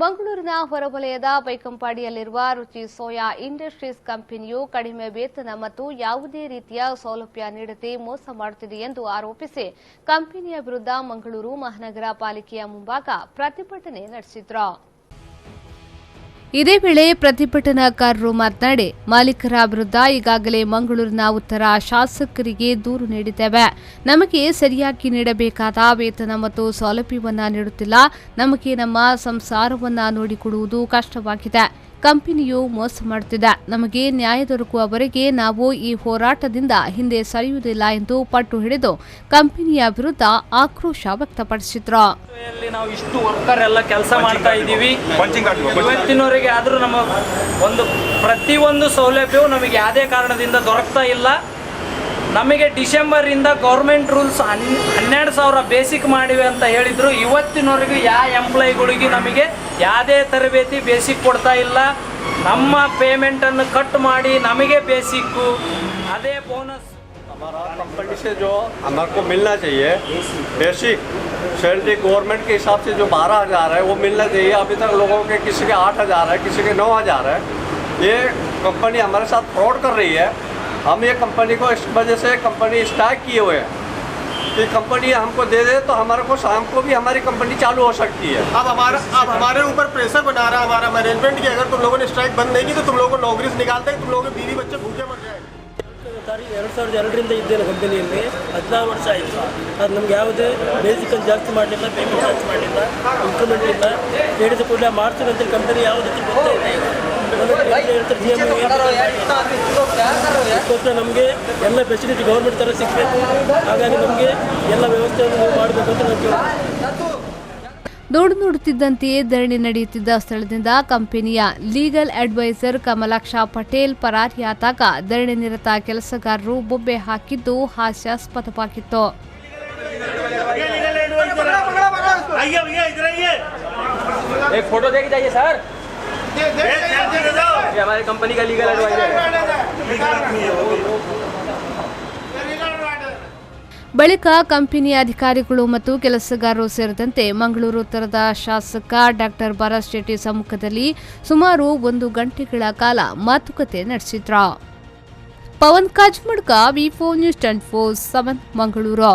ಮಂಗಳೂರಿನ ಹೊರವಲಯದ ಬೈಕಂಪಾಡಿಯಲ್ಲಿರುವ ರುಚಿ ಸೋಯಾ ಇಂಡಸ್ಟ್ರೀಸ್ ಕಂಪನಿಯು ಕಡಿಮೆ ವೇತನ ಮತ್ತು ಯಾವುದೇ ರೀತಿಯ ಸೌಲಭ್ಯ ನೀಡದೆ ಮೋಸ ಮಾಡುತ್ತಿದೆ ಎಂದು ಆರೋಪಿಸಿ ಕಂಪನಿಯ ವಿರುದ್ಧ ಮಂಗಳೂರು ಮಹಾನಗರ ಪಾಲಿಕೆಯ ಮುಂಭಾಗ ಪ್ರತಿಭಟನೆ ನಡೆಸಿದರು. ಇದೇ ವೇಳೆ ಪ್ರತಿಭಟನಾಕಾರರು ಮಾತನಾಡಿ, ಮಾಲೀಕರ ವಿರುದ್ಧ ಈಗಾಗಲೇ ಮಂಗಳೂರಿನ ಉತ್ತರ ಶಾಸಕರಿಗೆ ದೂರು ನೀಡಿದ್ದೇವೆ. ನಮಗೆ ಸರಿಯಾಗಿ ನೀಡಬೇಕಾದ ವೇತನ ಮತ್ತು ಸೌಲಭ್ಯವನ್ನ ನೀಡುತ್ತಿಲ್ಲ. ನಮಗೆ ನಮ್ಮ ಸಂಸಾರವನ್ನ ನೋಡಿಕೊಡುವುದು ಕಷ್ಟವಾಗಿದೆ. ಕಂಪನಿಯು ಮೋಸ ಮಾಡುತ್ತಿದೆ. ನಮಗೆ ನ್ಯಾಯ ದೊರಕುವವರೆಗೆ ನಾವು ಈ ಹೋರಾಟದಿಂದ ಹಿಂದೆ ಸರಿಯುವುದಿಲ್ಲ ಎಂದು ಪಟ್ಟು ಹಿಡಿದು ಕಂಪನಿಯ ವಿರುದ್ಧ ಆಕ್ರೋಶ ವ್ಯಕ್ತಪಡಿಸಿದ್ರು. ನಾವು ಇಷ್ಟು ವರ್ಕರ್ ಎಲ್ಲ ಕೆಲಸ ಮಾಡ್ತಾ ಇದ್ದೀವಿ. ಇವತ್ತಿನವರೆಗೆ ಆದರೂ ನಮ್ಮ ಪ್ರತಿಯೊಂದು ಸೌಲಭ್ಯವು ನಮಗೆ ಯಾವುದೇ ಕಾರಣದಿಂದ ದೊರಕ್ತಾ ಇಲ್ಲ. ನಮಗೆ ಡಿಸೆಂಬರ್ ಇಂದ ಗೌರ್ಮೆಂಟ್ ರೂಲ್ಸ್ 12,000 ಬೇಸಿಕ್ ಮಾಡಿವೆ ಅಂತ ಹೇಳಿದ್ರು. ಇವತ್ತಿನವರೆಗೂ ಯಾವ ಎಂಪ್ಲಾಯಿಗಳಿಗೆ ನಮಗೆ ಯಾವುದೇ ತರಬೇತಿ ಬೇಸಿಕ್ ಕೊಡ್ತಾ ಇಲ್ಲ. ನಮ್ಮ ಪೇಮೆಂಟನ್ನು ಕಟ್ ಮಾಡಿ ನಮಗೆ ಬೇಸಿಕ್ಕು ಅದೇ ಬೋನಸ್. हमारा कंपनी से जो हमारे को मिलना चाहिए बेसिक सैलरी गवर्नमेंट के हिसाब से जो 12,000 है वो मिलना चाहिए. अभी तक लोगों के किसी के 8,000 है, किसी के 9,000 है. ये कंपनी हमारे साथ फ्रॉड कर रही है. हम ये कंपनी को इस वजह से कंपनी स्ट्राइक किए हुए हैं कि कंपनी हमको दे दे तो हमारे को शाम को भी हमारी कंपनी चालू हो सकती है. अब हमारे ऊपर प्रेशर बना रहा है हमारा मैनेजमेंट की. अगर तुम लोगों ने स्ट्राइक बंद नहीं की तो तुम लोगों को नौकरी से निकालते हैं. तुम लोगों के बीवी बच्चे भूखे मर जाएंगे. 2002 ಇದ್ದೇನೆ ಕಂಪನಿಯಲ್ಲಿ 16 ವರ್ಷ ಆಯಿತು. ಅದು ನಮ್ಗೆ ಯಾವುದೇ ಬೇಸಿಕನ್ನು ಜಾಸ್ತಿ ಮಾಡಲಿಲ್ಲ, ಪೇಮೆಂಟ್ ಜಾಸ್ತಿ ಮಾಡಲಿಲ್ಲ, ಇಂಪ್ರೂವ್ಮೆಂಟ್ ಇಲ್ಲ. ಹೇಳಿದ ಕೂಡಲೇ ಮಾಡ್ತೀನಿ ಅಂತ ಕಂಪನಿ ಯಾವುದಕ್ಕೆ ಗೊತ್ತೇ ಇಲ್ಲ. ನಮಗೆ ಎಲ್ಲ ಫೆಸಿಲಿಟಿ ಗೌರ್ಮೆಂಟ್ ಥರ ಸಿಗಬೇಕು. ಹಾಗಾಗಿ ನಮಗೆ ಎಲ್ಲ ವ್ಯವಸ್ಥೆಯನ್ನು ಮಾಡಬೇಕು ಅಂತ ನಾವು ನೋಡುತ್ತಿದ್ದಂತೆಯೇ ಧರಣಿ ನಡೆಯುತ್ತಿದ್ದ ಸ್ಥಳದಿಂದ ಕಂಪನಿಯ ಲೀಗಲ್ ಅಡ್ವೈಸರ್ ಕಮಲಾಕ್ಷ ಪಟೇಲ್ ಪರಾರಿಯಾದಾಗ ಧರಣಿ ನಿರತ ಕೆಲಸಗಾರರು ಬೊಬ್ಬೆ ಹಾಕಿದ್ದು ಹಾಸ್ಯಾಸ್ಪದವಾಗಿತ್ತು. Company legal advisor. ಬಳಿಕ ಕಂಪನಿಯ ಅಧಿಕಾರಿಗಳು ಮತ್ತು ಕೆಲಸಗಾರರು ಸೇರಿದಂತೆ ಮಂಗಳೂರು ಉತ್ತರದ ಶಾಸಕ ಡಾ ಭರತ್ ಶೆಟ್ಟಿ ಸಮ್ಮುಖದಲ್ಲಿ ಸುಮಾರು 1 ಗಂಟೆಗಳ ಕಾಲ ಮಾತುಕತೆ ನಡೆಸಿದ್ರು. ಪವನ್ ಕಾಜ್ಮಡ್ಕ, ವಿ4 ನ್ಯೂಸ್ 24/7 ಮಂಗಳೂರು.